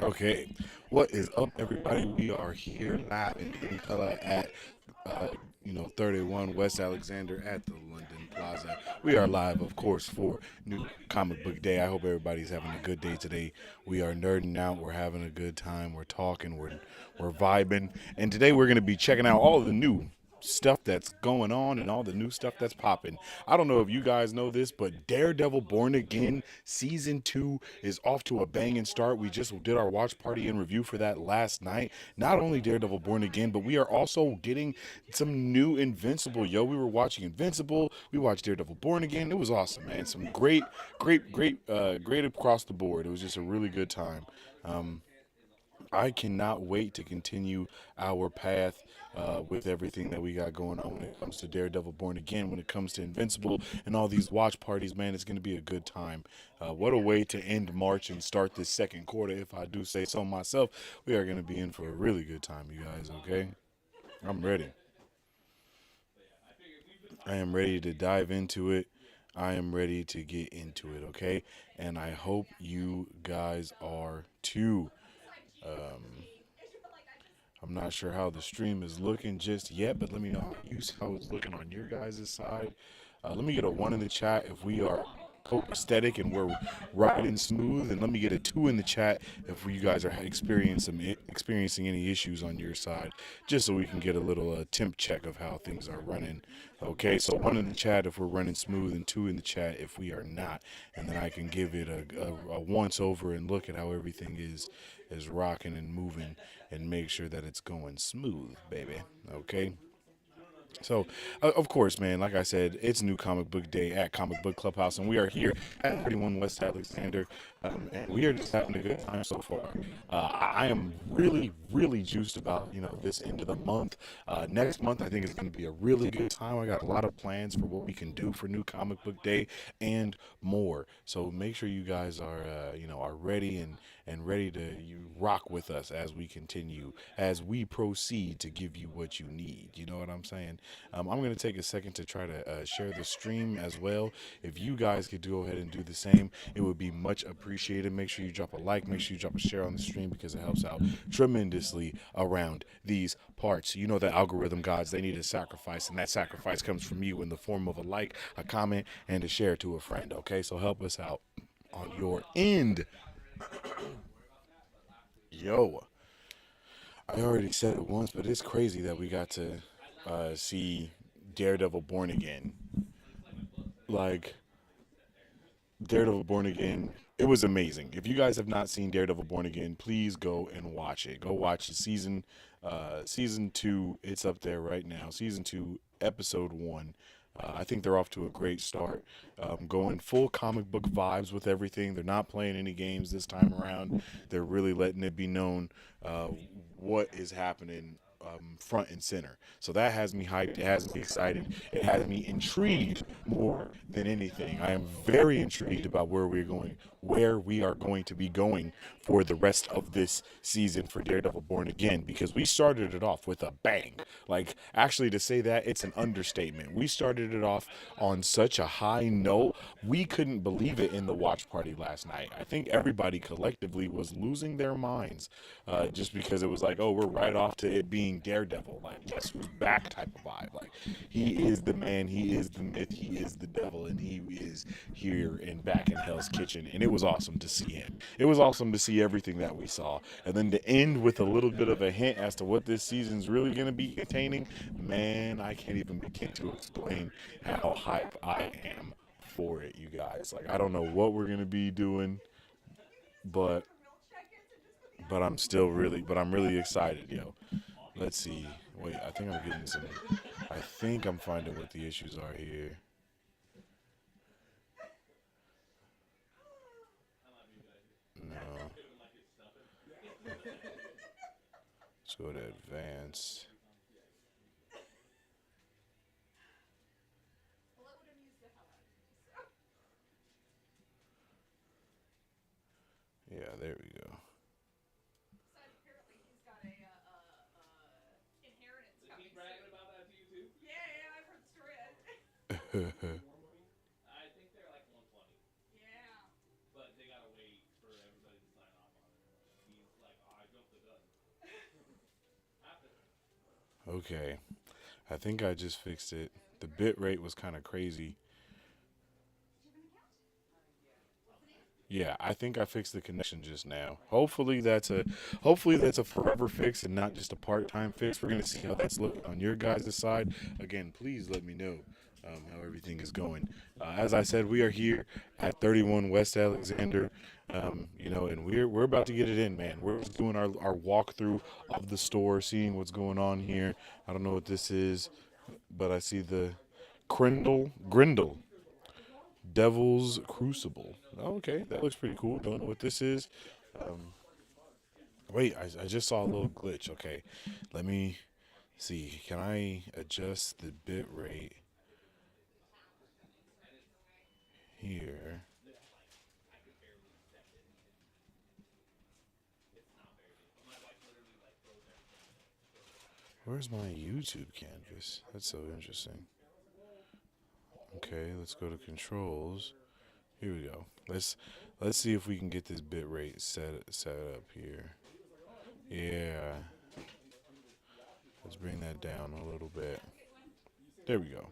Okay, what is up, everybody? We are here live in color at, uh, 31 West Alexander at the London Plaza. We are live, of course, for New Comic Book Day. I hope everybody's having a good day today. We are nerding out. We're having a good time. We're talking. We're vibing. And today we're going to be checking out all the new stuff that's going on and all the new stuff that's popping. I don't know if you guys know this, but Daredevil Born Again season 2 is off to a banging start. We just did our watch party and review for that last night. Not only Daredevil Born Again, but we are also getting some new Invincible. Yo, we were watching Invincible. We watched Daredevil Born Again. It was awesome, man. Some great across the board. It was just a really good time. Um, I cannot wait to continue our path with everything that we got going on when it comes to Daredevil Born Again, when it comes to Invincible, and all these watch parties, man. It's going to be a good time. What a way to end March and start this second quarter, if I do say so myself. We are going to be in for a really good time, you guys, okay? I'm ready. I am ready to dive into it. I am ready to get into it, okay? And I hope you guys are too. I'm not sure how the stream is looking just yet, but let me know how it's looking on your guys' side. Let me get a one in the chat if we are copacetic and we're riding smooth, and let me get a two in the chat if you guys are experiencing any issues on your side, just so we can get a little temp check of how things are running. Okay, so one in the chat if we're running smooth, and two in the chat if we are not, and then I can give it a once over and look at how everything is rocking and moving and make sure that it's going smooth, baby. Okay. So, of course, man, like I said, it's New Comic Book Day at Comic Book Clubhouse, and we are here at 31 West Alexander, and we are just having a good time so far. I am really juiced about, this end of the month. Next month, I think is going to be a really good time. I got a lot of plans for what we can do for New Comic Book Day and more. So make sure you guys are, are ready and ready to rock with us as we continue, as we proceed to give you what you need. You know what I'm saying? I'm going to take a second to try to share the stream as well. If you guys could go ahead and do the same, it would be much appreciated. Make sure you drop a like, make sure you drop a share on the stream because it helps out tremendously around these parts. You know, the algorithm gods, they need a sacrifice, and that sacrifice comes from you in the form of a like, a comment, and a share to a friend. Okay, so help us out on your end. Yo, I already said it once, but it's crazy that we got to see Daredevil Born Again. Like, Daredevil Born Again, it was amazing. If you guys have not seen Daredevil Born Again, please go and watch it. Go watch the season 2. It's up there right now. Season 2, episode 1. I think they're off to a great start. Going full comic book vibes with everything. They're not playing any games this time around. They're really letting it be known what is happening front and center. So that has me hyped. It has me excited. It has me intrigued more than anything. I am very intrigued about where we are going to be going for the rest of this season for Daredevil Born Again, because we started it off with a bang. Like, actually, to say that, it's an understatement. We started it off on such a high note. We couldn't believe it in the watch party last night. I think everybody collectively was losing their minds just because it was like, oh, we're right off to it being Daredevil. Like, guess who's back type of vibe. Like, he is the man, he is the myth, he is the devil, and he is here and back in Hell's Kitchen. And it was awesome to see him. It was awesome to see everything that we saw. And then to end with a little bit of a hint as to what this season's really going to be containing, man, I can't even begin to explain how hype I am for it, you guys. Like, I don't know what we're going to be doing, but I'm really excited, yo. Let's see. Wait, I think I'm finding what the issues are here. No. Let's go to advanced. Yeah, there we go. Okay, I think I just fixed it. The bit rate was kind of crazy. Yeah, I think I fixed the connection just now. Hopefully that's a forever fix and not just a part-time fix. We're gonna see how that's looking on your guys' side. Again, please let me know how everything is going. As I said, we are here at 31 West Alexander. And we're about to get it in, man. We're just doing our walkthrough of the store, seeing what's going on here. I don't know what this is, but I see the Grindle Devil's Crucible. Okay, that looks pretty cool. Don't know what this is. Um, Wait, I just saw a little glitch. Okay, let me see. Can I adjust the bit rate here? Where's my YouTube canvas? That's so interesting. Okay, let's go to controls. Here we go. Let's see if we can get this bit rate set up here. Yeah, let's bring that down a little bit. There we go.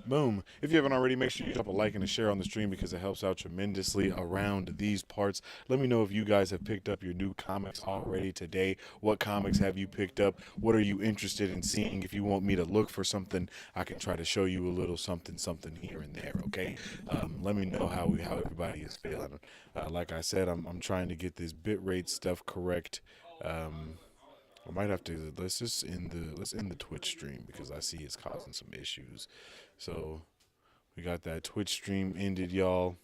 Boom. If you haven't already, make sure you drop a like and a share on the stream because it helps out tremendously around these parts. Let me know if you guys have picked up your new comics already today. What comics have you picked up? What are you interested in seeing? If you want me to look for something, I can try to show you a little something here and there, okay? Let me know how everybody is feeling. Like I said, I'm trying to get this bitrate stuff correct. Um, I might have to let's end the Twitch stream because I see it's causing some issues. So we got that Twitch stream ended, y'all.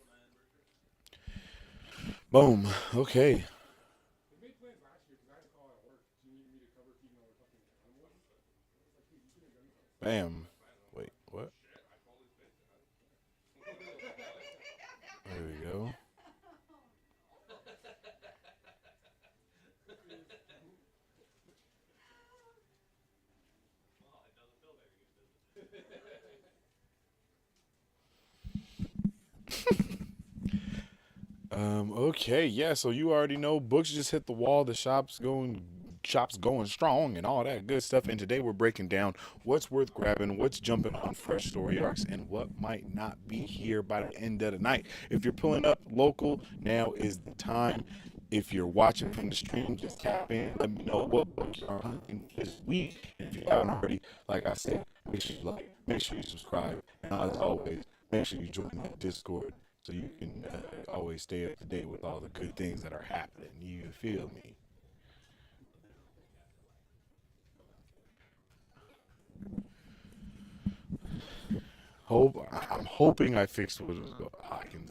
Boom. Okay. Bam. Wait, what? There we go. Okay, yeah, so you already know books just hit the wall, the shops going strong and all that good stuff. And today we're breaking down what's worth grabbing, what's jumping on fresh story arcs, and what might not be here by the end of the night. If you're pulling up local, now is the time. If you're watching from the stream, just tap in. Let me know what books are hunting this week. And if you haven't already, like I said, make sure you like, make sure you subscribe, and as always, make sure you join that Discord so you can always stay up to date with all the good things that are happening. You feel me? I'm hoping I fixed what was going.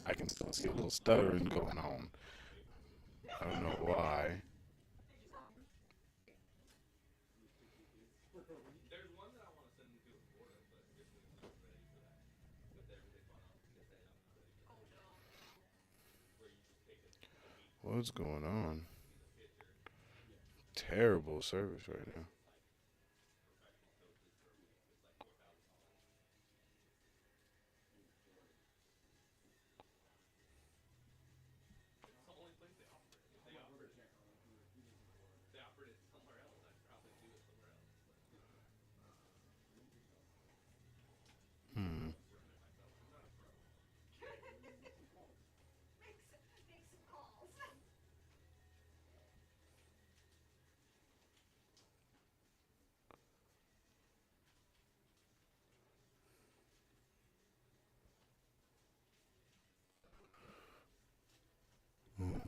I can still see a little stuttering going on. I don't know why. What's going on? Terrible service right now. Hmm.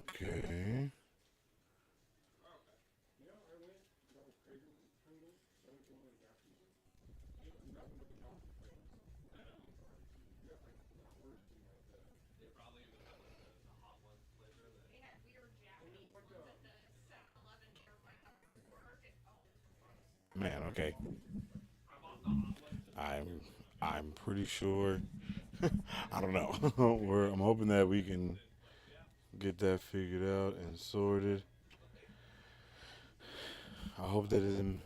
Okay. Man. Okay. I'm. I'm pretty sure. I don't know. I'm hoping that we can get that figured out and sorted. I hope that isn't.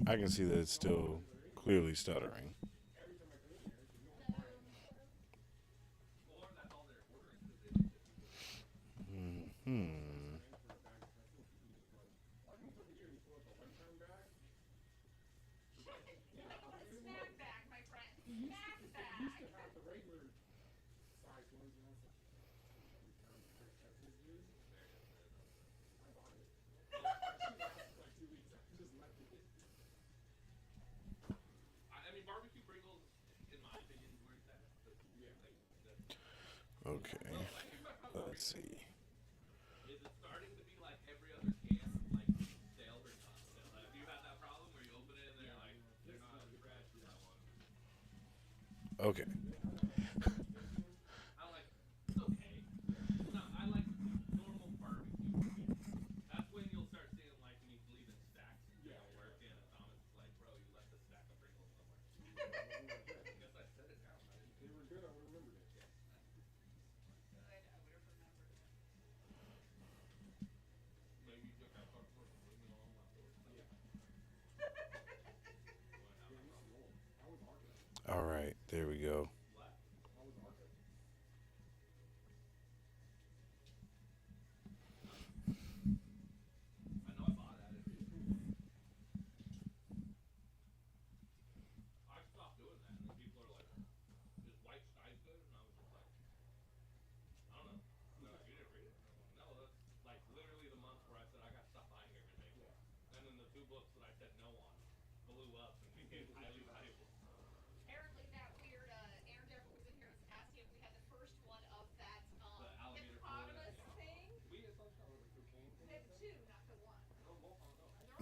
I can see that it's still clearly stuttering. Hmm. Okay. Let's see. Okay. All right. There we go.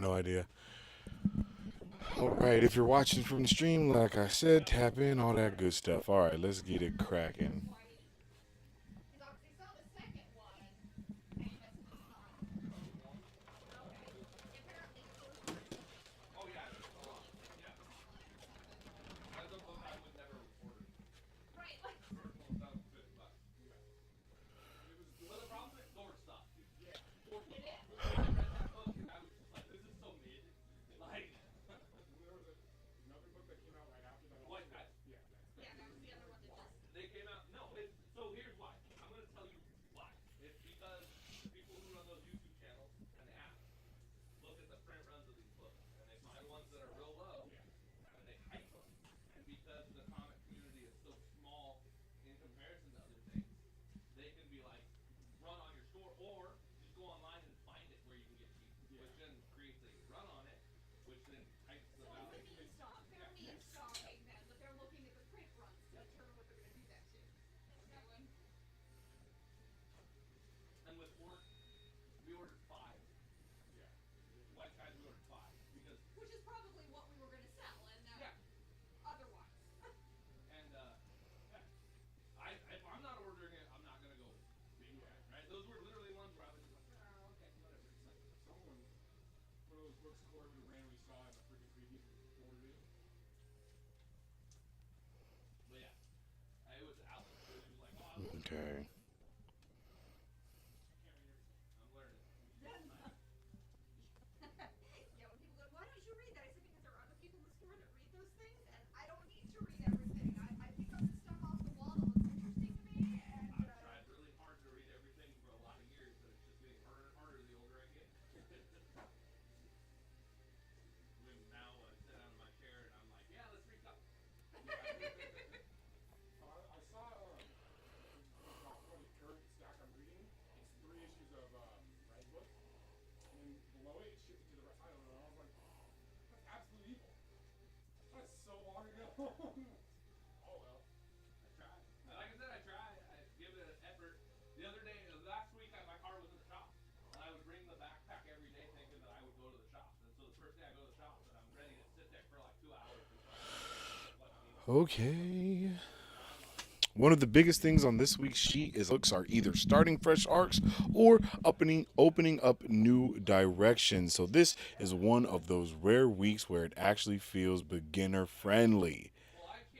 No idea. All right. If you're watching from the stream, like I said, tap in, all that good stuff. All right. Let's get it cracking. Okay. Okay. One of the biggest things on this week's sheet is books are either starting fresh arcs or opening up new directions. So this is one of those rare weeks where it actually feels beginner friendly.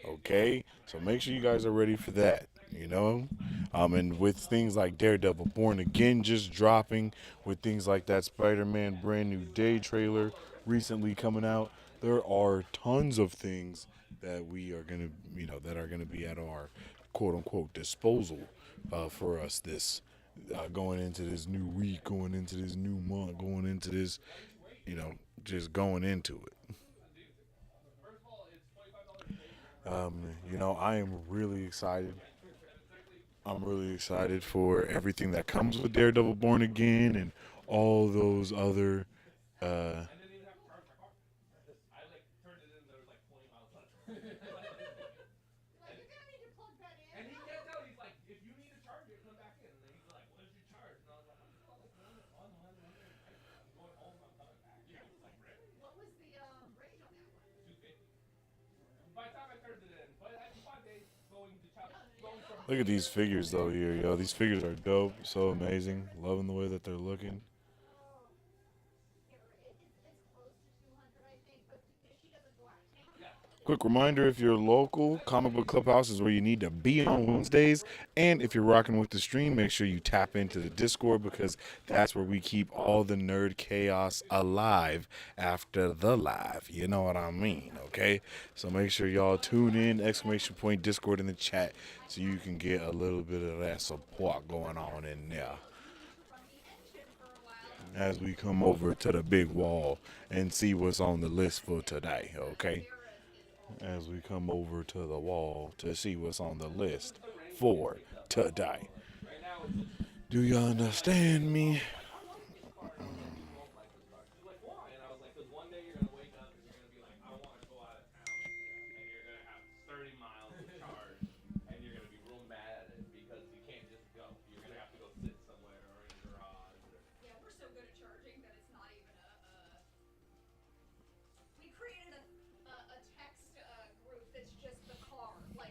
Okay, so make sure you guys are ready for that. You know, and with things like Daredevil Born Again just dropping, with things like that Spider-Man Brand New Day trailer recently coming out, there are tons of things that we are gonna, that are gonna be at our quote unquote disposal for us this going into this new week, going into this new month, going into this, you know, just going into it. I am really excited. I'm really excited for everything that comes with Daredevil Born Again and all those other. Uh, Look at these figures though here, yo. These figures are dope, so amazing. Loving the way that they're looking. Quick reminder, if you're local, Comic Book Clubhouse is where you need to be on Wednesdays. And if you're rocking with the stream, make sure you tap into the Discord because that's where we keep all the nerd chaos alive after the live. You know what I mean, okay? So make sure y'all tune in, exclamation point Discord in the chat so you can get a little bit of that support going on in there as we come over to the big wall and see what's on the list for today, okay? As we come over to the wall to see what's on the list for today. Do you understand me?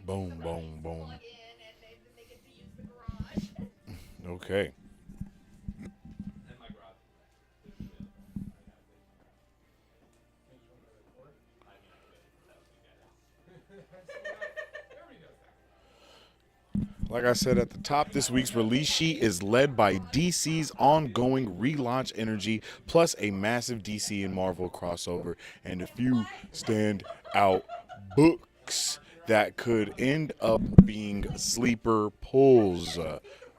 Boom, boom, boom. Okay. Like I said at the top, this week's release sheet is led by DC's ongoing relaunch energy, plus a massive DC and Marvel crossover, and a few stand-out books that could end up being sleeper pulls.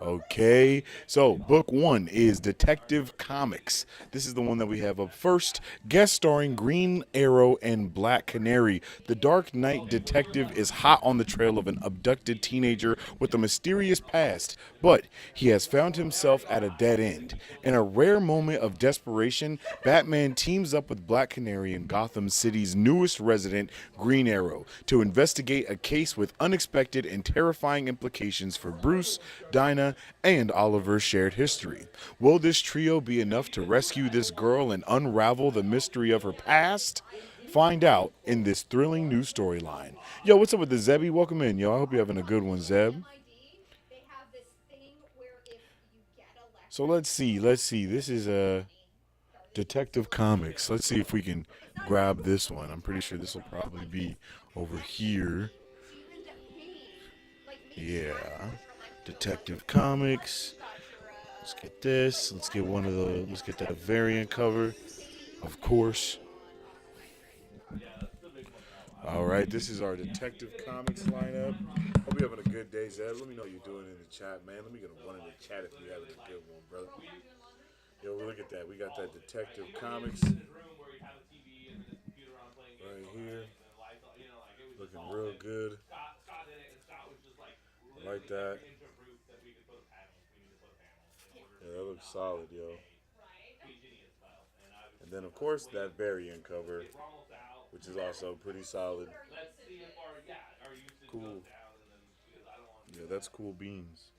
Okay, so book one is Detective Comics. This is the one that we have up first. Guest starring Green Arrow and Black Canary. The Dark Knight detective is hot on the trail of an abducted teenager with a mysterious past, but he has found himself at a dead end. In a rare moment of desperation, Batman teams up with Black Canary and Gotham City's newest resident, Green Arrow, to investigate a case with unexpected and terrifying implications for Bruce, Dinah, and Oliver's shared history. Will this trio be enough to rescue this girl and unravel the mystery of her past? Find out in this thrilling new storyline. Yo, what's up with the Zebby? Welcome in, yo. I hope you're having a good one, Zeb. So let's see. This is a Detective Comics. Let's see if we can grab this one. I'm pretty sure this will probably be over here. Yeah. Detective Comics. Let's get this. Let's get one of the. Let's get that variant cover, of course. All right, this is our Detective Comics lineup. Hope you're having a good day, Zed. Let me know what you're doing in the chat, man. Let me get a one in the chat if you're having a good one, brother. Yo, look at that. We got that Detective Comics right here. Looking real good. Like that. Yeah, that looks solid, yo. And then, of course, that variant cover, which is also pretty solid. Cool. Yeah, that's cool beans.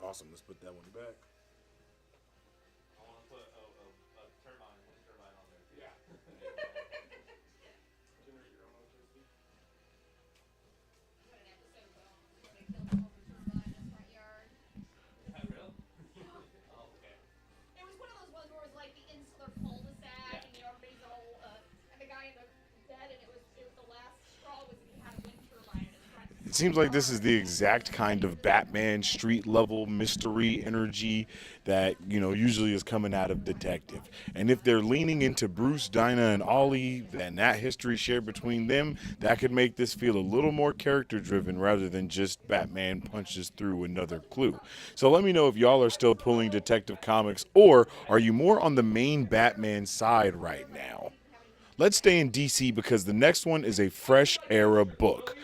Awesome. Let's put that one back. It seems like this is the exact kind of Batman street level mystery energy that, usually is coming out of Detective. And if they're leaning into Bruce, Dinah, and Ollie and that history shared between them, that could make this feel a little more character driven rather than just Batman punches through another clue. So let me know if y'all are still pulling Detective Comics, or are you more on the main Batman side right now? Let's stay in DC because the next one is a fresh era book.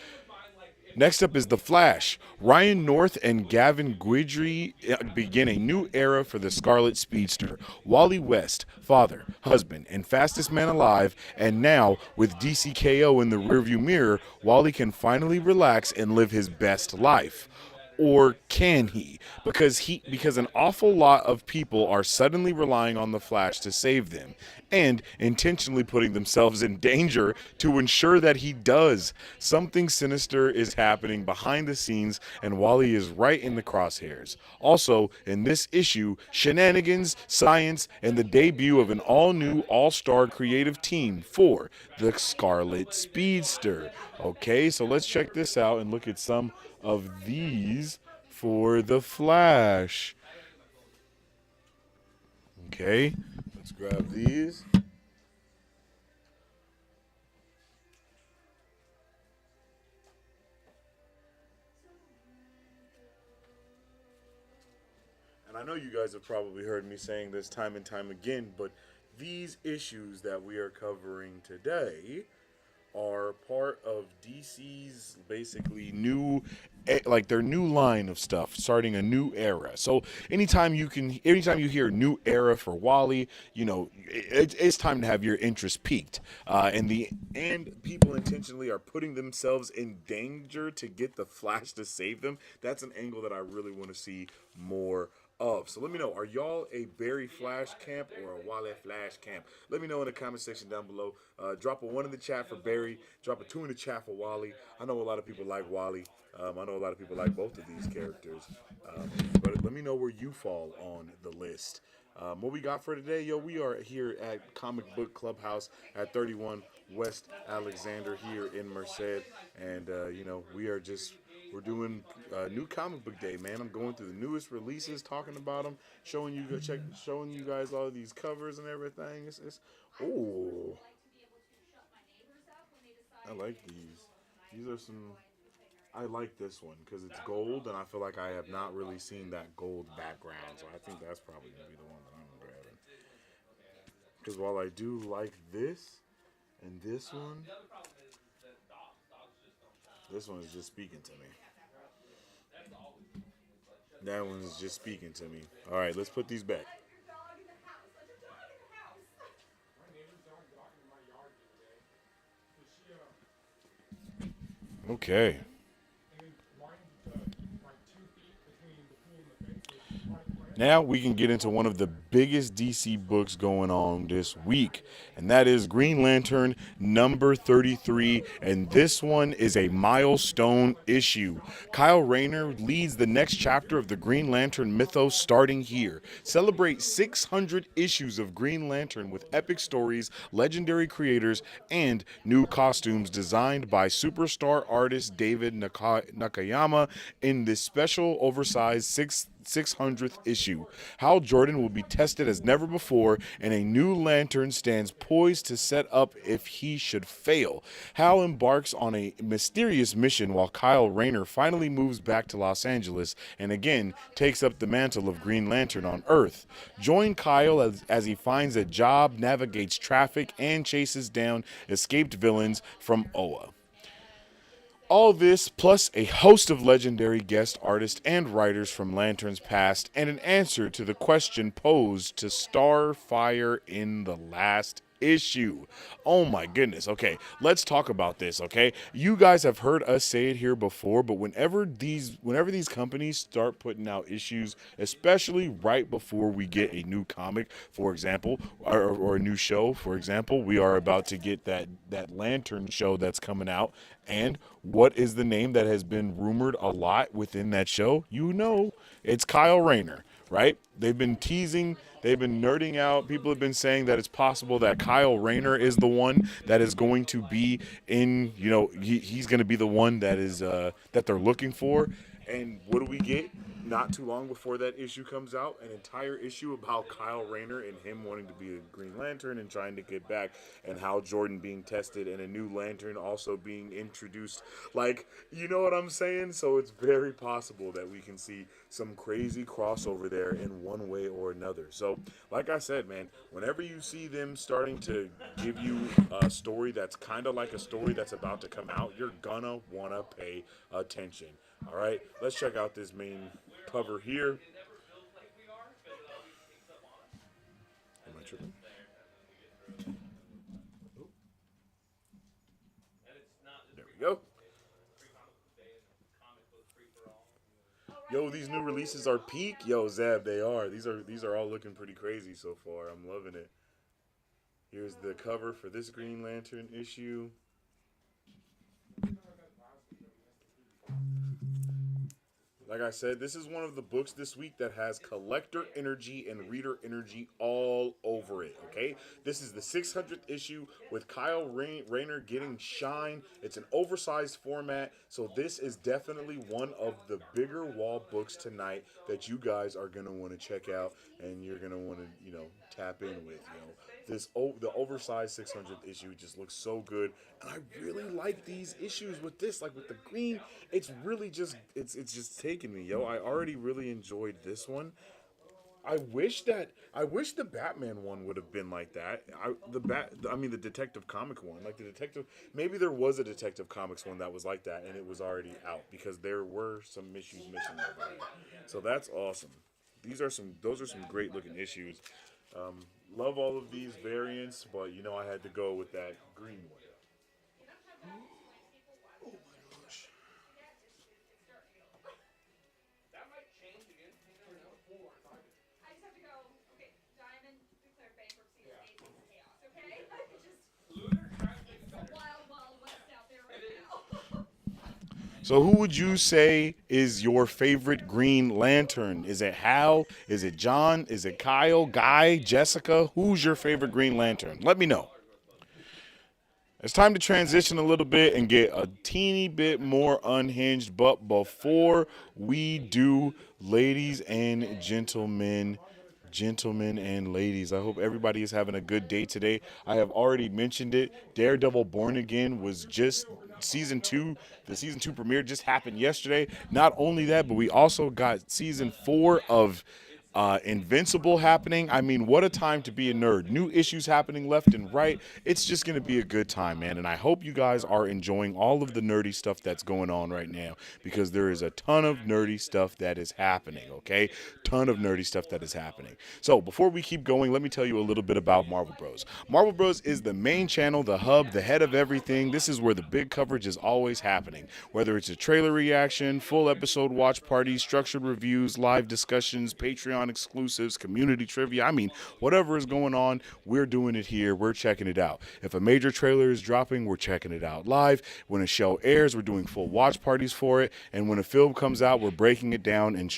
Next up is The Flash. Ryan North and Gavin Guidry begin a new era for the Scarlet Speedster. Wally West, father, husband, and fastest man alive, and now with DCKO in the rearview mirror, Wally can finally relax and live his best life. Or can he? Because an awful lot of people are suddenly relying on the Flash to save them and intentionally putting themselves in danger to ensure that he does. Something sinister is happening behind the scenes and Wally is right in the crosshairs. Also, in this issue, shenanigans, science, and the debut of an all-new all-star creative team for the Scarlet Speedster. Okay, so let's check this out and look at some of these for the Flash. Okay, let's grab these. And I know you guys have probably heard me saying this time and time again, but these issues that we are covering today are part of DC's basically new, like their new line of stuff, starting a new era. So anytime you hear new era for Wally, it's time to have your interest piqued. And people intentionally are putting themselves in danger to get the Flash to save them. That's an angle that I really want to see more of. So let me know, are y'all a Barry Flash camp or a Wale Flash camp? Let me know in the comment section down below. Drop a 1 in the chat for Barry. Drop a 2 in the chat for Wally. I know a lot of people like Wally. I know a lot of people like both of these characters. But let me know where you fall on the list. What we got for today, yo, we are here at Comic Book Clubhouse at 31 West Alexander here in Merced. And, we're doing new comic book day, man. I'm going through the newest releases, talking about them, showing you guys all of these covers and everything. Oh, I like these. These are some. I like this one because it's gold, and I feel like I have not really seen that gold background, so I think that's probably gonna be the one that I'm grabbing. Because while I do like this and this one is just speaking to me. That one's just speaking to me. All right, let's put these back. Okay. Now we can get into one of the biggest DC books going on this week, and that is Green Lantern number 33, and this one is a milestone issue. Kyle Rayner leads the next chapter of the Green Lantern mythos starting here. Celebrate 600 issues of Green Lantern with epic stories, legendary creators, and new costumes designed by superstar artist David Nakayama in this special oversized 600th issue. Hal Jordan will be tested as never before, and a new lantern stands poised to set up if he should fail. Hal embarks on a mysterious mission while Kyle Rayner finally moves back to Los Angeles and again takes up the mantle of Green Lantern on Earth. Join Kyle as he finds a job, navigates traffic, and chases down escaped villains from Oa. All this, plus a host of legendary guest artists and writers from Lantern's past, and an answer to the question posed to Starfire in the last issue. Oh my goodness. Okay, let's talk about this, okay? You guys have heard us say it here before, but whenever these companies start putting out issues, especially right before we get a new comic, for example, or a new show, for example, we are about to get that Lantern show that's coming out. And what is the name that has been rumored a lot within that show? It's Kyle Rayner, right? They've been teasing, they've been nerding out. People have been saying that it's possible that Kyle Rayner is the one that is going to be in, he's going to be the one that is that they're looking for. And what do we get? not too long before that issue comes out, an entire issue about Kyle Rayner and him wanting to be a Green Lantern and trying to get back, and Hal Jordan being tested, and a new Lantern also being introduced. Like, you know what I'm saying? So it's very possible that we can see some crazy crossover there in one way or another. So, like I said, man, whenever you see them starting to give you a story that's kind of like a story that's about to come out, you're gonna want to pay attention. All right, let's check out this main cover here. Am I tripping? There we go. Yo, these new releases are peak. Yo, Zab, they are. These are all looking pretty crazy so far. I'm loving it. Here's the cover for this Green Lantern issue. Like I said, this is one of the books this week that has collector energy and reader energy all over it, okay? This is the 600th issue with Kyle Rayner getting shine. It's an oversized format, so this is definitely one of the bigger wall books tonight that you guys are going to want to check out and you're going to want to, tap in with, the oversized 600th issue just looks so good, and I really like these issues with this, like with the green. It's really just it's just taking me, yo. I already really enjoyed this one. I wish the Batman one would have been like that. I mean the Detective Comic one, like the detective. Maybe there was a Detective Comics one that was like that, and it was already out because there were some issues missing over there. So that's awesome. Those are some great looking issues. Love all of these variants, but I had to go with that green one. So who would you say is your favorite Green Lantern? Is it Hal? Is it John? Is it Kyle? Guy? Jessica? Who's your favorite Green Lantern? Let me know. It's time to transition a little bit and get a teeny bit more unhinged. But before we do, ladies and gentlemen and ladies, I hope everybody is having a good day today. I have already mentioned it. Daredevil Born Again was just season two. The season two premiere just happened yesterday. Not only that, but we also got season four of Invincible happening. I mean, what a time to be a nerd. New issues happening left and right. It's just going to be a good time, man. And I hope you guys are enjoying all of the nerdy stuff that's going on right now because there is a ton of nerdy stuff that is happening, okay? Ton of nerdy stuff that is happening. So before we keep going, let me tell you a little bit about Marvel Bros. Marvel Bros is the main channel, the hub, the head of everything. This is where the big coverage is always happening. Whether it's a trailer reaction, full episode watch parties, structured reviews, live discussions, Patreon exclusives, community trivia. I mean, whatever is going on, we're doing it here. We're checking it out. If a major trailer is dropping, we're checking it out live. When a show airs, we're doing full watch parties for it. And when a film comes out, we're breaking it down in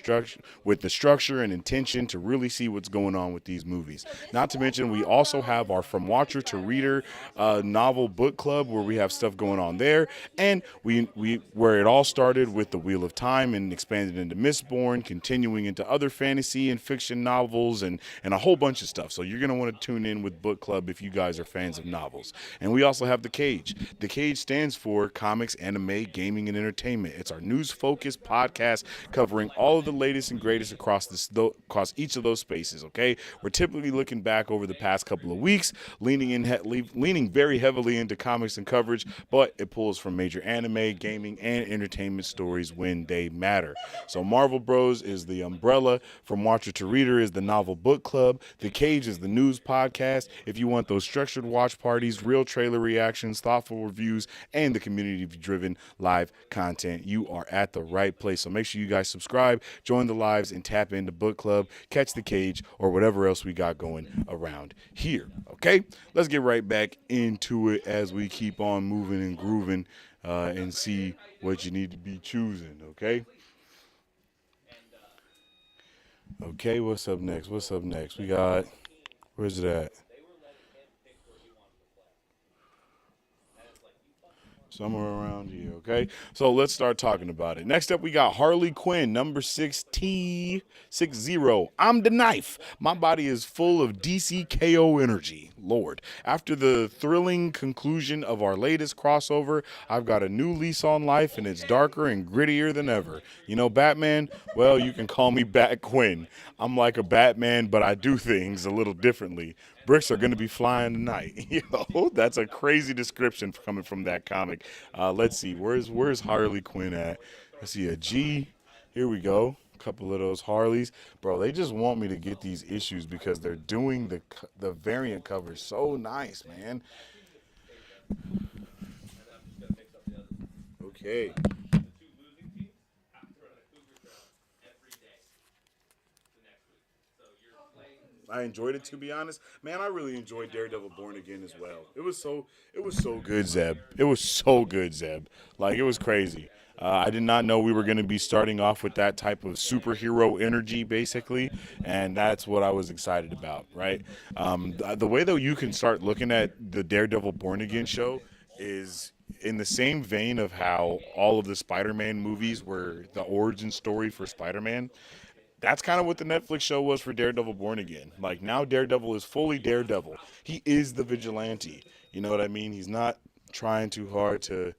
with the structure and intention to really see what's going on with these movies. Not to mention, we also have our From Watcher to Reader novel book club where we have stuff going on there. And we where it all started with The Wheel of Time and expanded into Mistborn, continuing into other fantasy and fiction novels and a whole bunch of stuff. So you're going to want to tune in with book club if you guys are fans of novels. And we also have The Cage. The Cage stands for Comics, Anime, Gaming, and Entertainment. It's our news-focused podcast covering all of the latest and greatest across each of those spaces, okay? We're typically looking back over the past couple of weeks, leaning very heavily into comics and coverage, but it pulls from major anime, gaming, and entertainment stories when they matter. So Marvel Bros is the umbrella. From Watcher to Reader is the novel book club. The Cage is the news podcast. If you want those structured watch parties, real trailer reactions, thoughtful reviews, and the community-driven live content, you are at the right place. So make sure you guys subscribe, join the lives, and tap into book club, catch The Cage, or whatever else we got going around here. Okay, let's get right back into it as we keep on moving and grooving and see what you need to be choosing. Okay, what's up next? We got, where's it at? Somewhere around here, okay? So let's start talking about it. Next up, we got Harley Quinn, number 6T60. I'm the knife. My body is full of DCKO energy. Lord. After the thrilling conclusion of our latest crossover, I've got a new lease on life and it's darker and grittier than ever. You know, Batman? Well, you can call me Bat Quinn. I'm like a Batman, but I do things a little differently. Bricks are going to be flying tonight. Yo, that's a crazy description coming from that comic. Let's see, where's Harley Quinn at? I see a G. Here we go. A couple of those Harleys, bro. They just want me to get these issues because they're doing the variant covers so nice, man. Okay. I enjoyed it, to be honest. Man, I really enjoyed Daredevil Born Again as well. It was so good, Zeb. It was so good, Zeb. Like it was crazy. I did not know we were going to be starting off with that type of superhero energy, basically, and that's what I was excited about, right? The way that you can start looking at the Daredevil Born Again show is in the same vein of how all of the Spider-Man movies were the origin story for Spider-Man. That's kind of what the Netflix show was for Daredevil Born Again. Like now Daredevil is fully Daredevil. He is the vigilante. You know what I mean? He's not trying too hard to,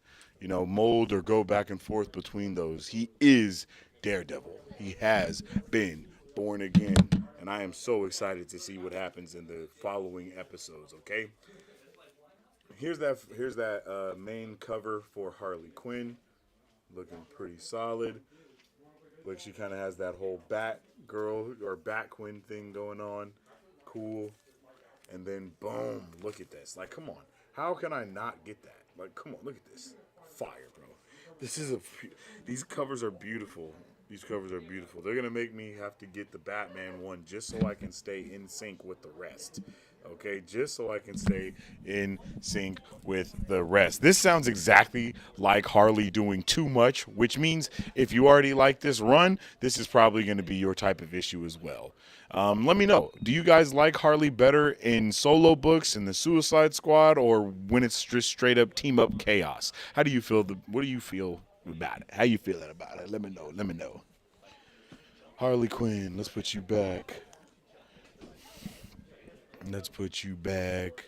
mold or go back and forth between those. He is Daredevil. He has been born again. And I am so excited to see what happens in the following episodes, okay? Here's that main cover for Harley Quinn. Looking pretty solid. Like she kind of has that whole Bat girl or Bat Quinn thing going on. Cool. And then boom, look at this. Like, come on. How can I not get that? Like, come on, look at this. Fire, bro. This is a. These covers are beautiful. These covers are beautiful. They're gonna make me have to get the Batman one just so I can stay in sync with the rest. Okay, just so I can stay in sync with the rest. This sounds exactly like Harley doing too much, which means if you already like this run, this is probably going to be your type of issue as well. Let me know. Do you guys like Harley better in solo books in the Suicide Squad, or when it's just straight up team up chaos? How do you feel? What do you feel about it? How you feeling about it? Let me know. Let me know. Harley Quinn, let's put you back. Let's put you back.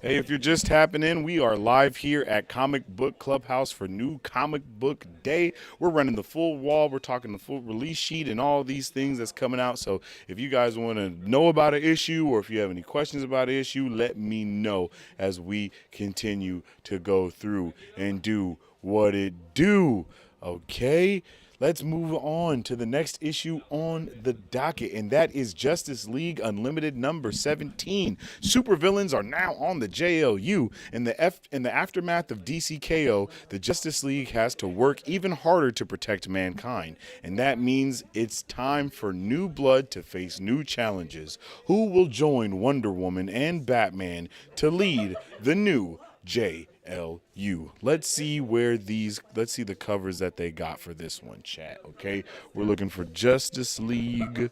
Hey, if you're just tapping in, we are live here at Comic Book Clubhouse for New Comic Book Day. We're running the full wall. We're talking the full release sheet and all these things that's coming out. So if you guys want to know about an issue or if you have any questions about an issue, let me know as we continue to go through and do what it do. Okay? Let's move on to the next issue on the docket, and that is Justice League Unlimited number 17. Supervillains are now on the JLU. In the aftermath of DCKO, the Justice League has to work even harder to protect mankind, and that means it's time for new blood to face new challenges. Who will join Wonder Woman and Batman to lead the new JLU? Let's see the covers that they got for this one, chat. Okay, we're looking for Justice League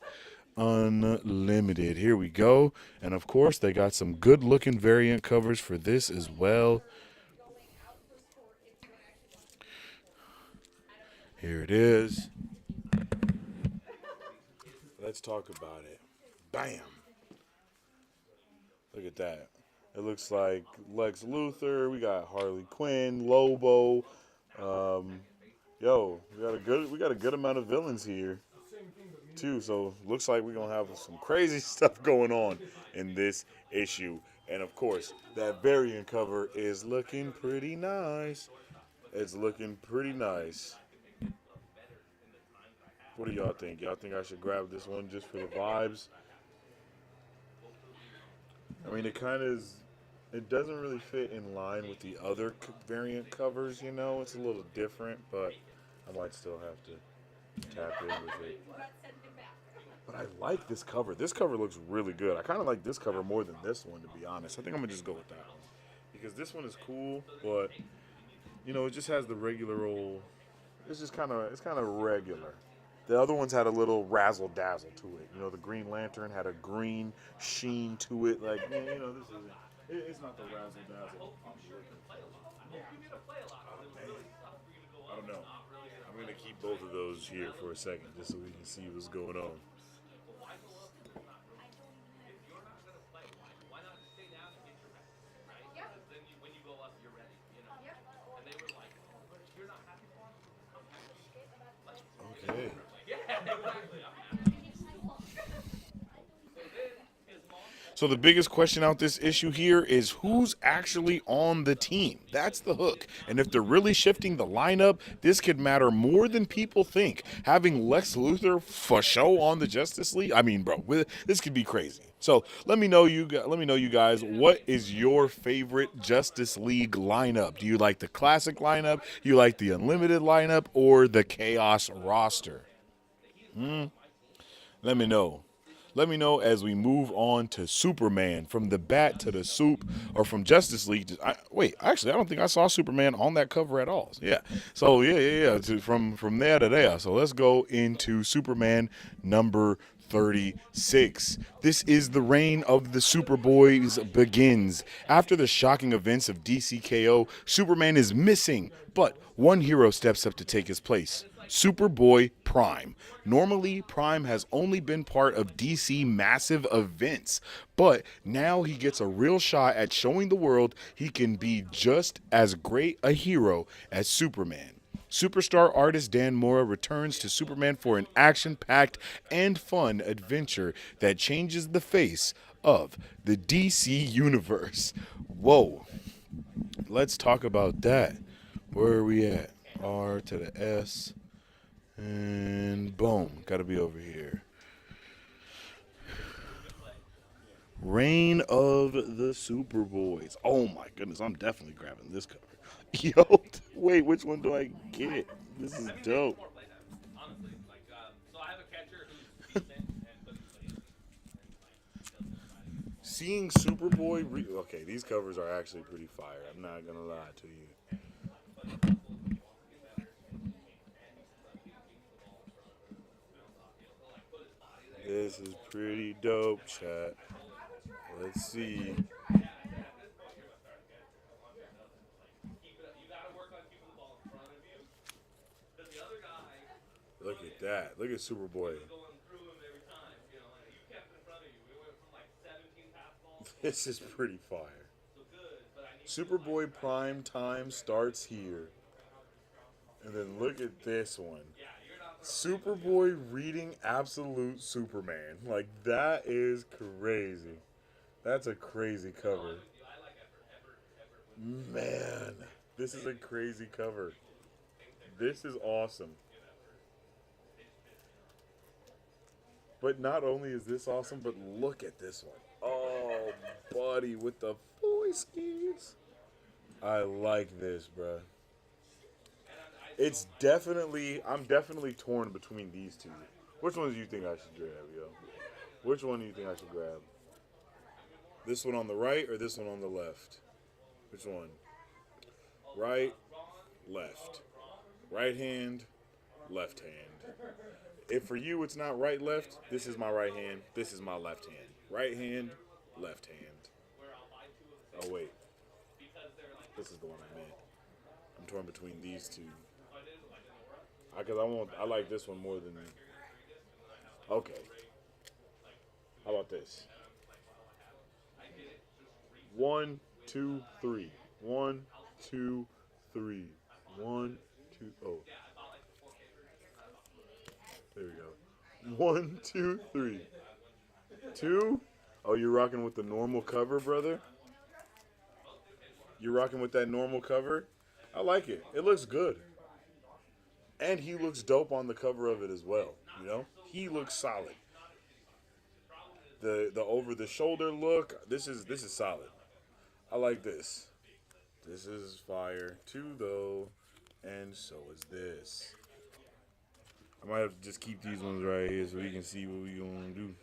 Unlimited. Here we go. And of course, they got some good looking variant covers for this as well. Here it is. Let's talk about it. Bam. Look at that. It looks like Lex Luthor. We got Harley Quinn, Lobo. Um, we got a good amount of villains here too. So looks like we're gonna have some crazy stuff going on in this issue. And of course, that variant cover is looking pretty nice. It's looking pretty nice. What do y'all think? Y'all think I should grab this one just for the vibes? I mean, it kind of is. It doesn't really fit in line with the other variant covers, It's a little different, but I might still have to tap in with it. But I like this cover. This cover looks really good. I kind of like this cover more than this one, to be honest. I think I'm gonna just go with that one because this one is cool, but it just has the regular old. It's kind of regular. The other ones had a little razzle dazzle to it. You know, the Green Lantern had a green sheen to it. Like, man, you know, this isn't. It's not the razzle dazzle. I don't know. I'm gonna keep both of those here for a second, just so we can see what's going on. Okay. So the biggest question out this issue here is who's actually on the team. That's the hook. And if they're really shifting the lineup, this could matter more than people think. Having Lex Luthor for show on the Justice League, I mean, bro, this could be crazy. So let me know you guys, what is your favorite Justice League lineup? Do you like the classic lineup? Do you like the unlimited lineup or the chaos roster? Let me know. Let me know as we move on to Superman, from the Bat to the Soup, or from Justice League. Wait, actually, I don't think I saw Superman on that cover at all. Yeah. So yeah. From there to there. So let's go into Superman number 36. This is the reign of the Superboys begins. After the shocking events of DCKO, Superman is missing, but one hero steps up to take his place. Superboy Prime. Normally, Prime has only been part of DC massive events, but now he gets a real shot at showing the world he can be just as great a hero as Superman. Superstar artist Dan Mora returns to Superman for an action-packed and fun adventure that changes the face of the DC universe. Whoa. Let's talk about that. Where are we at? R to the S. And boom, gotta be over here. Reign of the Superboys. Oh my goodness, I'm definitely grabbing this cover. Yo, wait, which one do I get? This is dope. Seeing Superboy. Okay, these covers are actually pretty fire. I'm not gonna lie to you. This is pretty dope, chat. Let's see. Look at that. Look at Superboy. This is pretty fire. Superboy Prime Time starts here. And then look at this one. Superboy reading Absolute Superman. Like, that is crazy. That's a crazy cover. Man, this is a crazy cover. This is awesome. But not only is this awesome, but look at this one. Oh, buddy, with the boy skis. I like this, bruh. I'm definitely torn between these two. Which one do you think I should grab, yo? Which one do you think I should grab? This one on the right or this one on the left? Which one? Right, left. Right hand, left hand. If for you it's not right, left, this is my right hand, this is my left hand. Right hand, left hand. Oh, wait. This is the one I meant. I'm torn between these two. Because I like this one more than. Okay. How about this? 1, 2, 3. 1, 2, 3. 1, 2. Oh, there we go. 1, 2, 3. 2. Oh, you're rocking with the normal cover, brother? You're rocking with that normal cover? I like it. It looks good. And he looks dope on the cover of it as well. You know? He looks solid. The over the shoulder look, this is solid. I like this. This is fire too though. And so is this. I might have to just keep these ones right here so we can see what we gonna do.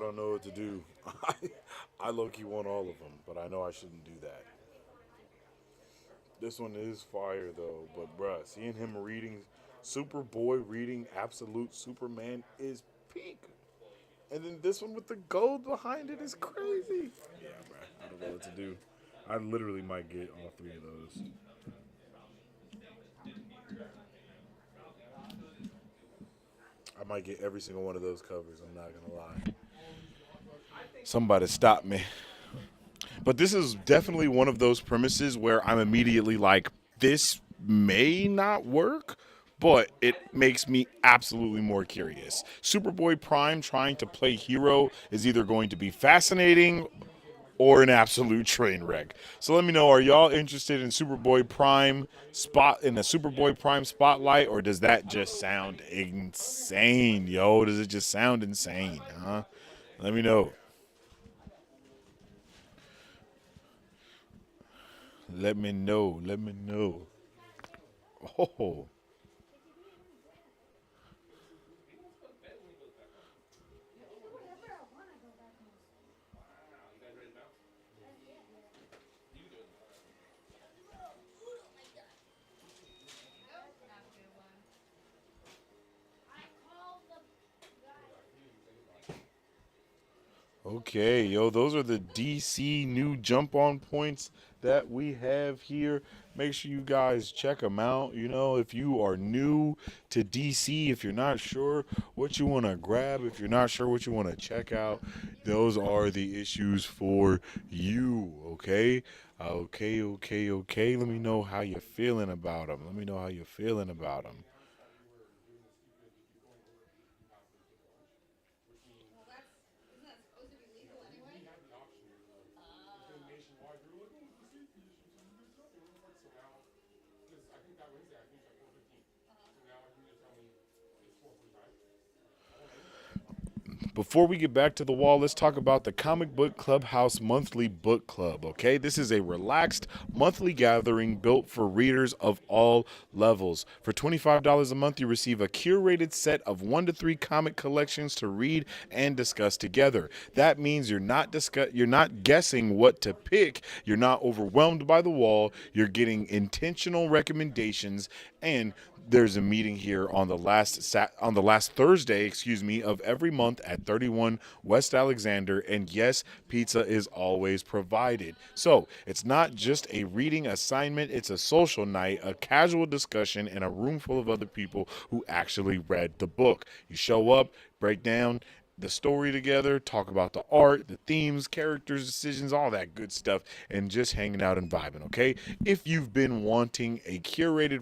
don't know what to do. I low key want all of them, but I know I shouldn't do that. This one is fire though, but bruh, seeing him reading Superboy reading Absolute Superman is peak. And then this one with the gold behind it is crazy. Yeah, bruh, I don't know what to do. I literally might get all three of those. I might get every single one of those covers. I'm not gonna lie. Somebody stop me. But this is definitely one of those premises where I'm immediately like, this may not work, but it makes me absolutely more curious. Superboy Prime trying to play hero is either going to be fascinating or an absolute train wreck. So let me know, are y'all interested in Superboy Prime spot in a Superboy Prime spotlight, or does that just sound insane, yo? Does it just sound insane, huh? Let me know. Let me know. Let me know. Oh, okay, yo, those are the DC new jump on points that we have here. Make sure you guys check them out. You know, if you are new to DC, if you're not sure what you want to grab, if you're not sure what you want to check out, those are the issues for you, okay? Okay. Let me know how you're feeling about them. Let me know how you're feeling about them. Before we get back to the wall, let's talk about the Comic Book Clubhouse Monthly Book Club, okay? This is a relaxed monthly gathering built for readers of all levels. For $25 a month, you receive a curated set of 1 to 3 comic collections to read and discuss together. That means you're not guessing what to pick, you're not overwhelmed by the wall, you're getting intentional recommendations, and there's a meeting here on the last Thursday, of every month at 31 West Alexander, and yes, pizza is always provided. So it's not just a reading assignment; it's a social night, a casual discussion, and a room full of other people who actually read the book. You show up, break down the story together, talk about the art, the themes, characters, decisions, all that good stuff, and just hanging out and vibing, okay? If you've been wanting a curated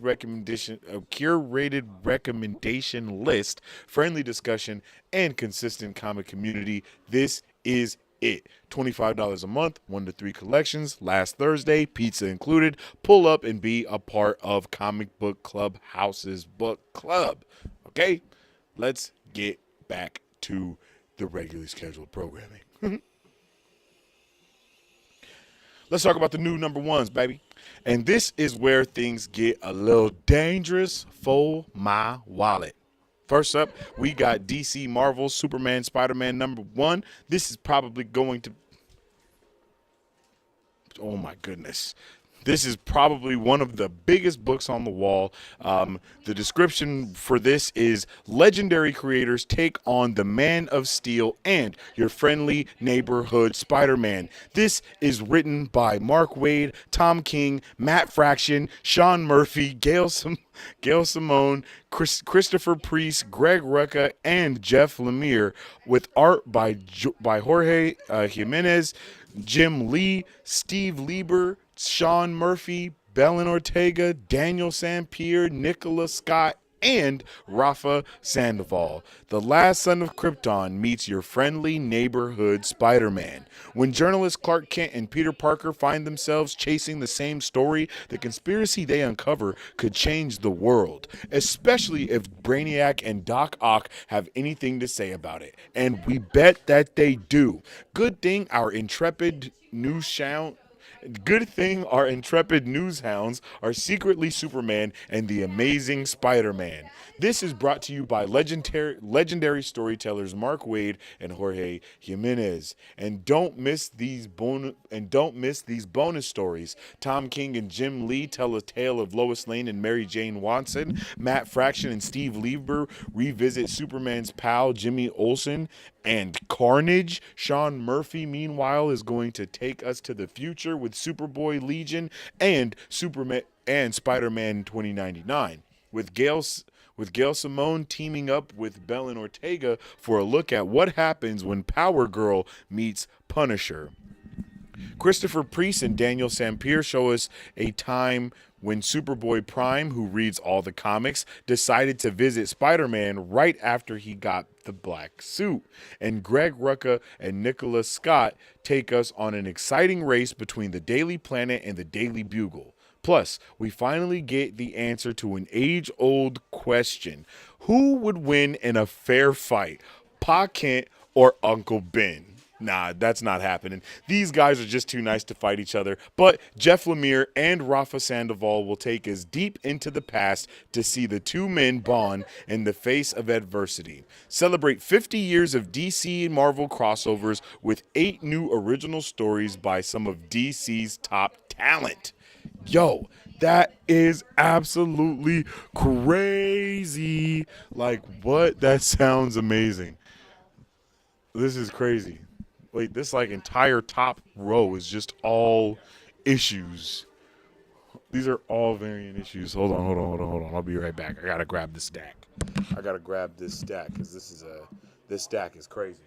recommendation list, friendly discussion, and consistent comic community, this is it. $25 a month, 1 to 3 collections, last Thursday, pizza included. Pull up and be a part of Comic Book Club House's book club. Okay? Let's get back to the regularly scheduled programming. Let's talk about the new number ones, baby. And this is where things get a little dangerous for my wallet. First up, we got DC Marvel Superman Spider Man number one. This is probably going to, oh my goodness. This is probably one of the biggest books on the wall. The description for this is legendary creators take on the Man of Steel and your friendly neighborhood Spider Man. This is written by Mark Waid, Tom King, Matt Fraction, Sean Murphy, Gail Simone, Christopher Priest, Greg Rucka, and Jeff Lemire, with art by Jorge Jimenez, Jim Lee, Steve Lieber, Sean Murphy, Belen Ortega, Daniel Sampier, Nicola Scott, and Rafa Sandoval. The last son of Krypton meets your friendly neighborhood Spider-Man. When journalist Clark Kent and Peter Parker find themselves chasing the same story, the conspiracy they uncover could change the world, especially if Brainiac and Doc Ock have anything to say about it. And we bet that they do. Good thing our intrepid Good thing our intrepid news hounds are secretly Superman and the amazing Spider-Man. This is brought to you by legendary storytellers Mark Waid and Jorge Jimenez. And don't miss these bonus stories. Tom King and Jim Lee tell a tale of Lois Lane and Mary Jane Watson. Matt Fraction and Steve Lieber revisit Superman's pal Jimmy Olsen and Carnage. Sean Murphy, meanwhile, is going to take us to the future with Superboy Legion and Superman and Spider-Man 2099. With Gail Simone teaming up with Belen Ortega for a look at what happens when Power Girl meets Punisher. Christopher Priest and Daniel Sampier show us a time when Superboy Prime, who reads all the comics, decided to visit Spider-Man right after he got the black suit. And Greg Rucka and Nicholas Scott take us on an exciting race between the Daily Planet and the Daily Bugle. Plus, we finally get the answer to an age-old question. Who would win in a fair fight, Pa Kent or Uncle Ben? Nah, that's not happening. These guys are just too nice to fight each other. But Jeff Lemire and Rafa Sandoval will take us deep into the past to see the two men bond in the face of adversity. Celebrate 50 years of DC and Marvel crossovers with 8 new original stories by some of DC's top talent. Yo, that is absolutely crazy. Like, what? That sounds amazing. This is crazy. Wait, this like entire top row is just all issues. These are all variant issues. Hold on. I'll be right back. I gotta grab the stack. I gotta grab this stack because this stack is crazy.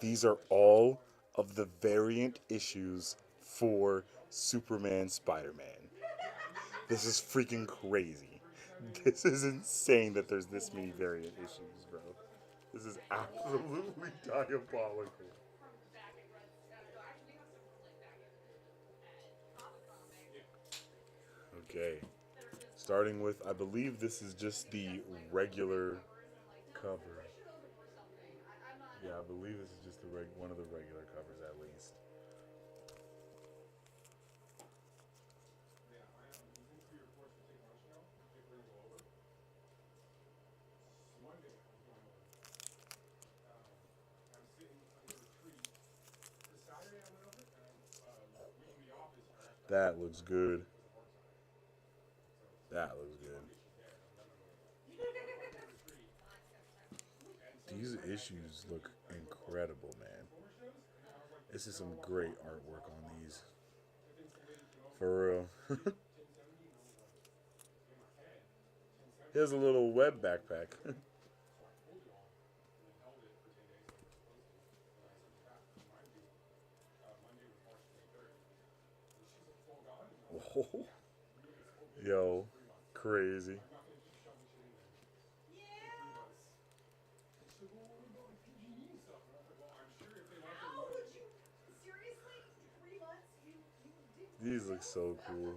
These are all of the variant issues for Superman Spider Man. This is freaking crazy. This is insane that there's this many variant issues, bro. This is absolutely diabolical. Okay. Starting with, I believe this is just the regular cover. Yeah, I believe this is just one of the regular covers at least. That looks good. That looks good. These issues look incredible, man. This is some great artwork on these. For real. He has a little web backpack. Oh, yo, crazy. These look so cool.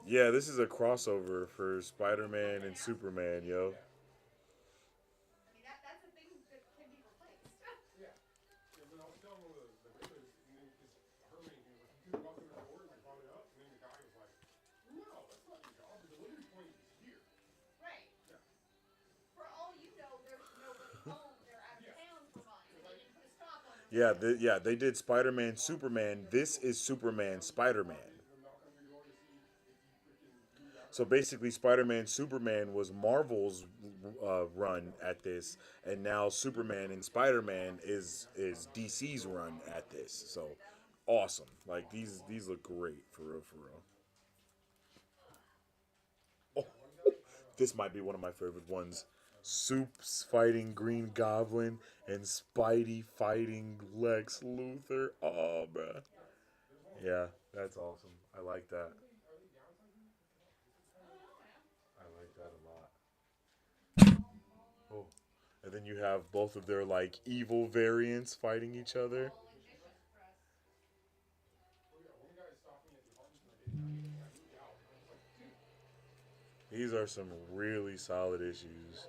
Yeah, this is a crossover for Spider-Man and Superman, yo. Yeah, they did Spider-Man, Superman. This is Superman, Spider-Man. So basically, Spider-Man, Superman was Marvel's run at this, and now Superman and Spider-Man is DC's run at this. So awesome! Like these look great for real, for real. Oh, this might be one of my favorite ones. Soups fighting Green Goblin and Spidey fighting Lex Luthor. Oh, bruh. Yeah, that's awesome. I like that. I like that a lot. Oh. And then you have both of their like evil variants fighting each other. These are some really solid issues.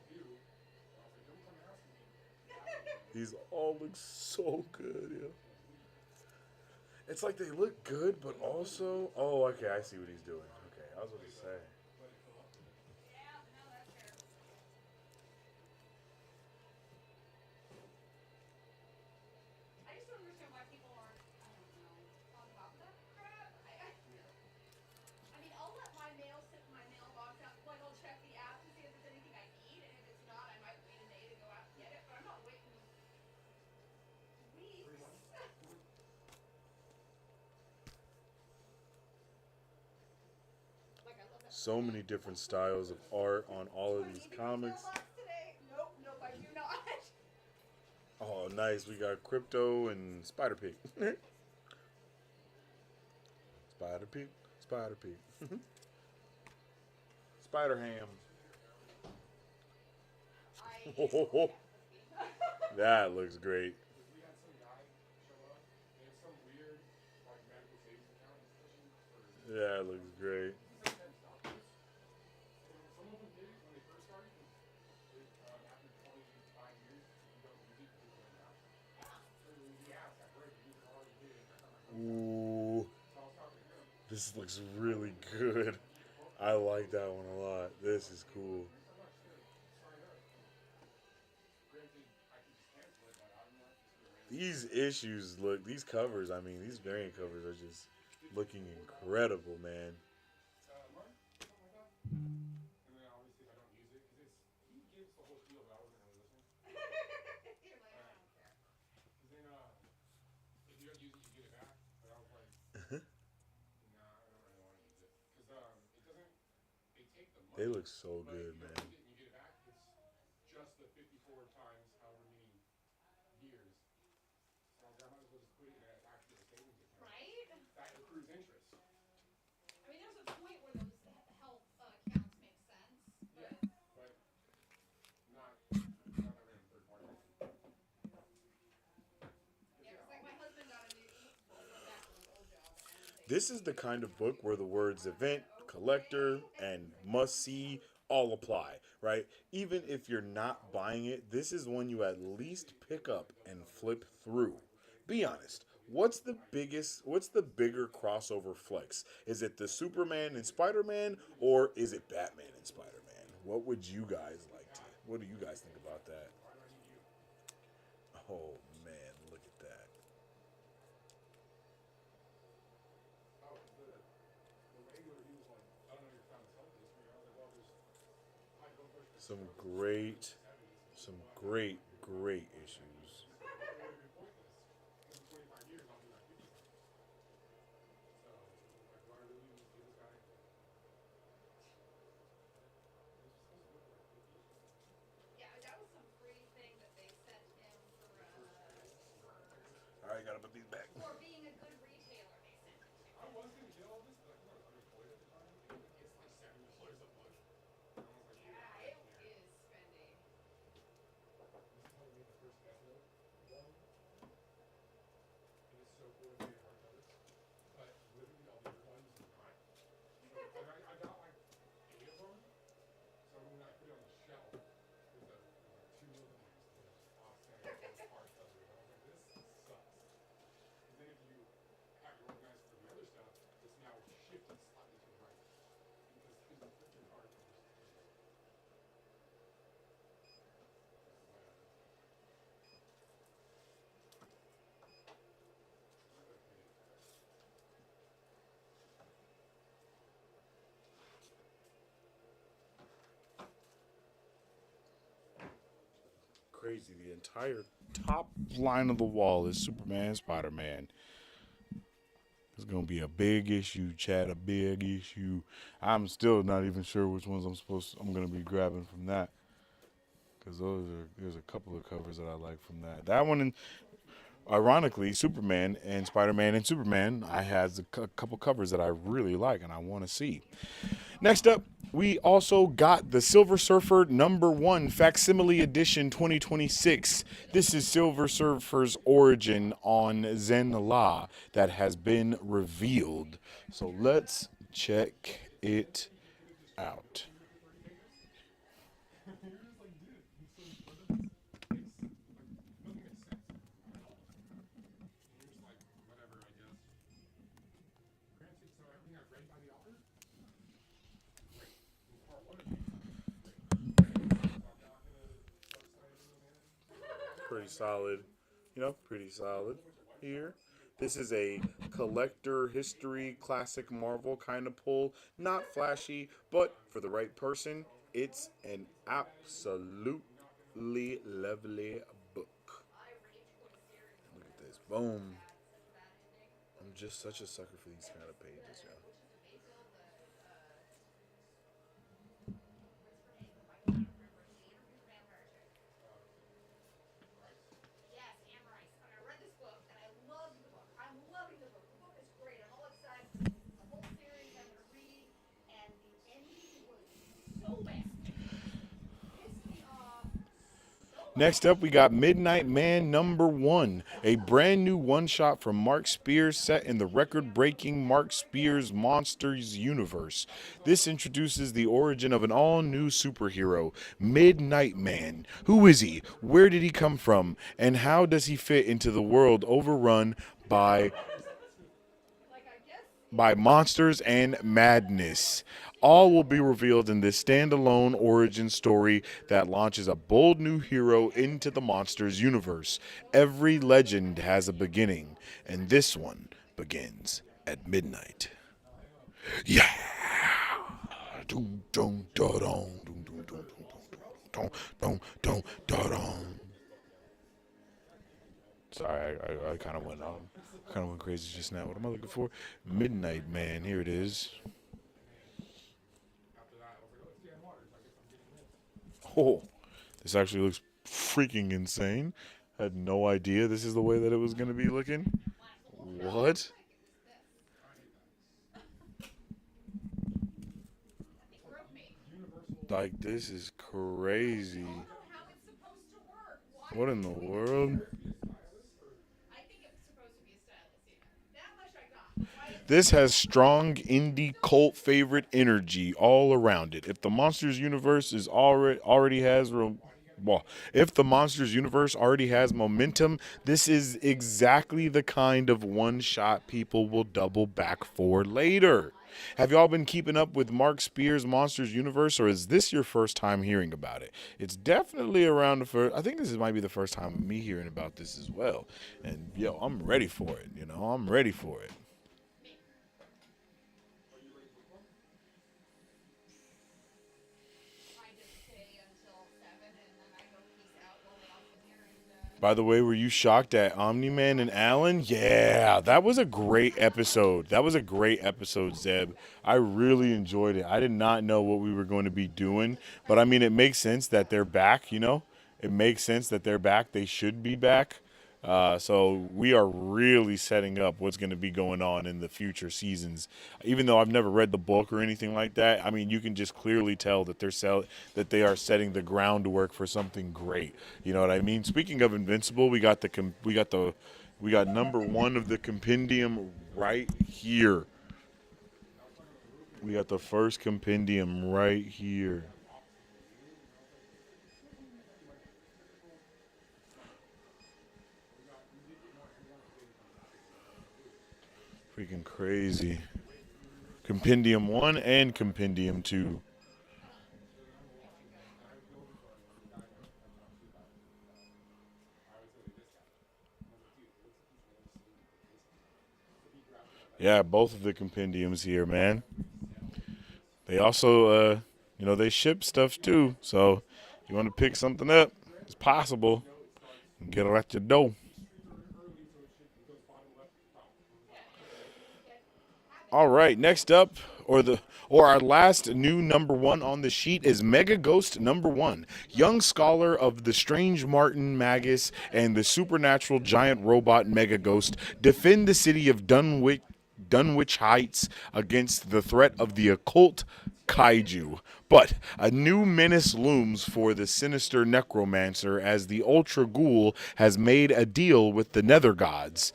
These all look so good, yeah. It's like they look good, but also, oh, okay, I see what he's doing. Okay, I was going to say. So many different styles of art on all of these comics. Oh, nice. We got Crypto and Spider Pig. Spider Pig, Spider Pig, Spider Ham. That looks great. Yeah, it looks great. Ooh, this looks really good. I like that one a lot. This is cool. These issues look, these covers, I mean, these variant covers are just looking incredible, man. They look so good, man. This is the kind of book where the words event, collector, and must see all apply, right? Even if you're not buying it, this is one you at least pick up and flip through. Be honest. What's the bigger crossover flex? Is it the Superman and Spider-Man or is it Batman and Spider-Man? What would you guys like to What do you guys think about that? Oh man, look at that. Some great some great issues. All right, gotta put these back. crazy. The entire top line of the wall is Superman, Spider-Man. It's gonna be a big issue, Chad. A big issue. I'm still not even sure which ones I'm gonna be grabbing from that because there's a couple of covers that I like from that. That one, and ironically, Superman and Spider-Man and Superman, I has a couple covers that I really like and I want to see. Next up, we also got the Silver Surfer #1 Facsimile Edition 2026. This is Silver Surfer's origin on Zenn-La that has been revealed. So let's check it out. Pretty solid, pretty solid here. This is a collector history classic Marvel kind of pull. Not flashy, but for the right person, it's an absolutely lovely book. Look at this. Boom. I'm just such a sucker for these kind of pages, yo. Next up, we got Midnight Man #1, a brand new one-shot from Mark Spears set in the record-breaking Mark Spears Monsters universe. This introduces the origin of an all-new superhero, Midnight Man. Who is he? Where did he come from? And how does he fit into the world overrun by monsters and madness? All will be revealed in this standalone origin story that launches a bold new hero into the monsters universe. Every legend has a beginning, and this one begins at midnight. Yeah. Dun, dun, dun, dun, dun, dun, dun, dun, dun, dun, dun, dun. Sorry, I kind of went crazy just now. What am I looking for? Midnight Man. Here it is. Oh, this actually looks freaking insane. Had no idea this is the way that it was going to be looking. What? Like, this is crazy. What in the world? This has strong indie cult favorite energy all around it. If the Monsters universe is already has well, if the Monsters universe already has momentum, this is exactly the kind of one-shot people will double back for later. Have y'all been keeping up with Mark Spears' Monsters universe, or is this your first time hearing about it? It's definitely around the first. I think might be the first time of me hearing about this as well. And yo, I'm ready for it. I'm ready for it. By the way, were you shocked at Omni-Man and Alan? Yeah, that was a great episode. That was a great episode, Zeb. I really enjoyed it. I did not know what we were going to be doing, but I mean, it makes sense that they're back. It makes sense that they're back. They should be back. So we are really setting up what's going to be going on in the future seasons. Even though I've never read the book or anything like that, I mean, you can just clearly tell that that they are setting the groundwork for something great. You know what I mean? Speaking of Invincible, we got #1 of the compendium right here. We got the first compendium right here. Freaking crazy. Compendium 1 and Compendium 2. Yeah, both of the compendiums here, man. They also, they ship stuff too. So you want to pick something up? It's possible. Get it at your door. All right, next up, or our last new number one on the sheet is Mega Ghost number one. Young scholar of the strange Martin Magus and the supernatural giant robot Mega Ghost defend the city of Dunwich Heights against the threat of the occult kaiju. But a new menace looms for the sinister necromancer as the Ultra Ghoul has made a deal with the Nether Gods,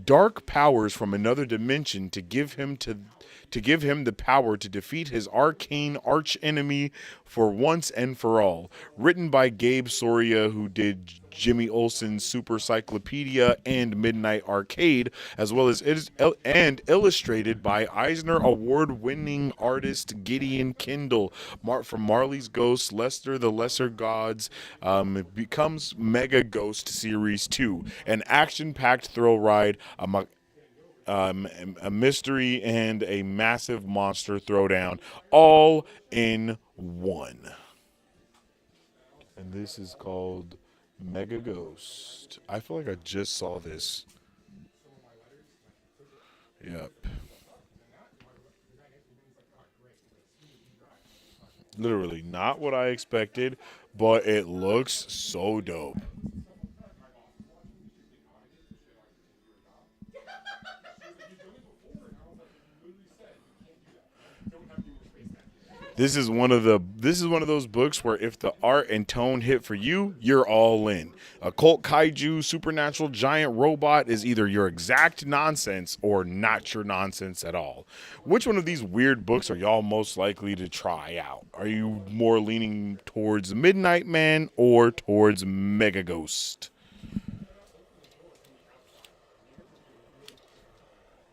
dark powers from another dimension to give him the power to defeat his arcane archenemy for once and for all. Written by Gabe Soria, who did Jimmy Olsen's Super Cyclopedia and Midnight Arcade, as well as and illustrated by Eisner Award-winning artist Gideon Kindle. From Marley's Ghosts, Lester the Lesser Gods, it becomes Mega Ghost Series 2, an action-packed thrill ride, a mystery, and a massive monster throwdown, all in one. And this is called Mega Ghost. I feel like I just saw this. Yep. Literally not what I expected, but it looks so dope. This is one of those books where if the art and tone hit for you, you're all in. Occult kaiju supernatural giant robot is either your exact nonsense or not your nonsense at all. Which one of these weird books are y'all most likely to try out? Are you more leaning towards Midnight Man or towards Mega Ghost?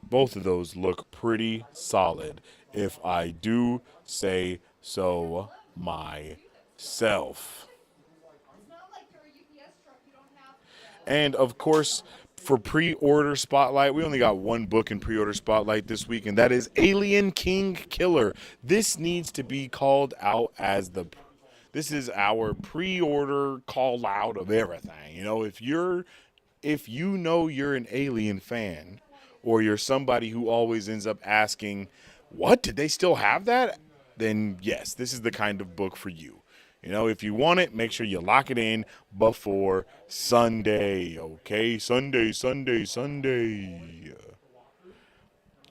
Both of those look pretty solid, if I do say so myself. And of course, for pre-order spotlight, we only got one book in pre-order spotlight this week, and that is Alien King Killer. This needs to be called out as this is our pre-order call out of everything. You know, if you know you're an Alien fan, or you're somebody who always ends up asking, what, did they still have that? Then yes, this is the kind of book for you. You know, if you want it, make sure you lock it in before Sunday, okay? Sunday, Sunday, Sunday.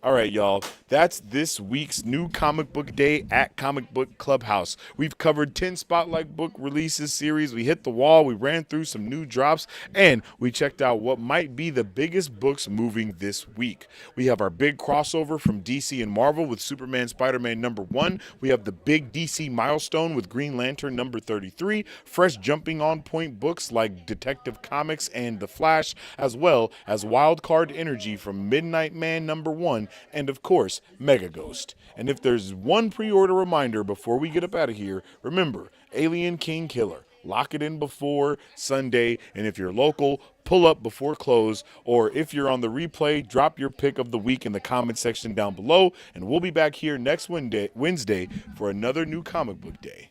All right, y'all. That's this week's new comic book day at Comic Book Clubhouse. We've covered 10 Spotlight book releases series. We hit the wall. We ran through some new drops, and we checked out what might be the biggest books moving this week. We have our big crossover from DC and Marvel with Superman Spider-Man number 1. We have the big DC milestone with Green Lantern number 33. Fresh jumping on point books like Detective Comics and The Flash, as well as Wild Card Energy from Midnight Man number 1. And of course, Mega Ghost. And if there's one pre-order reminder before we get up out of here, remember, Alien King Killer. Lock it in before Sunday, and if you're local, pull up before close, or if you're on the replay, drop your pick of the week in the comment section down below, and we'll be back here next Wednesday for another new comic book day.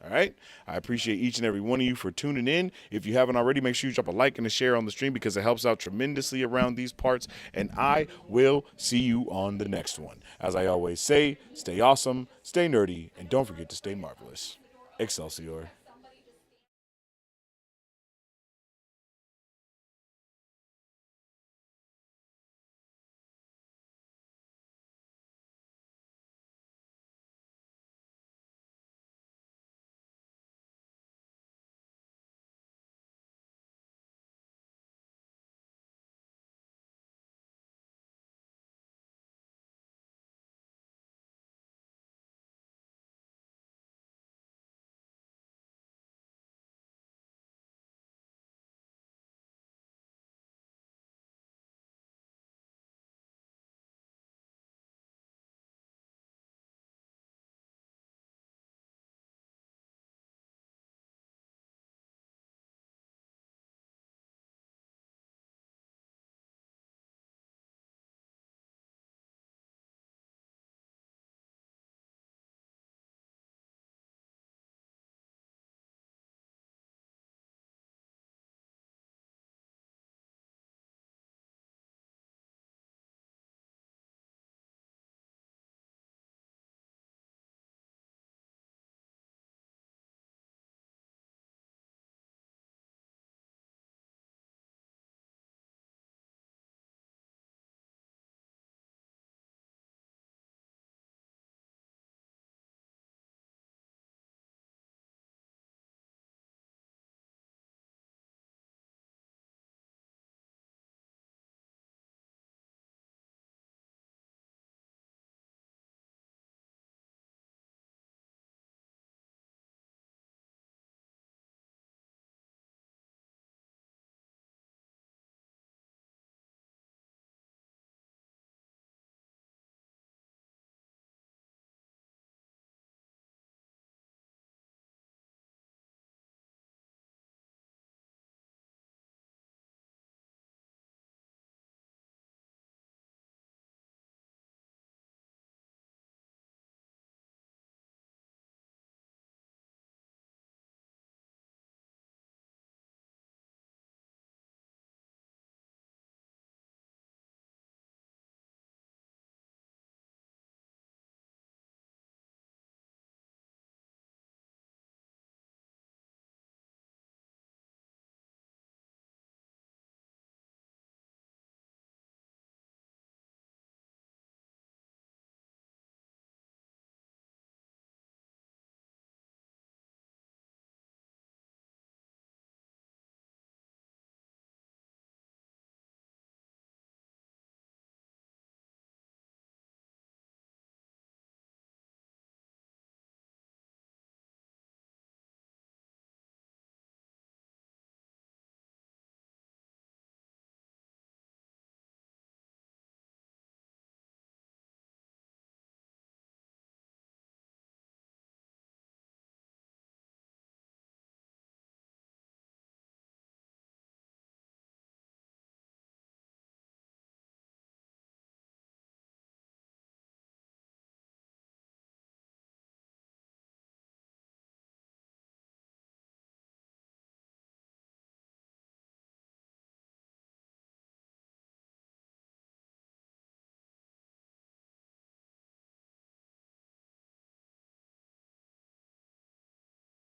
All right. I appreciate each and every one of you for tuning in. If you haven't already, make sure you drop a like and a share on the stream because it helps out tremendously around these parts. And I will see you on the next one. As I always say, stay awesome, stay nerdy, and don't forget to stay marvelous. Excelsior.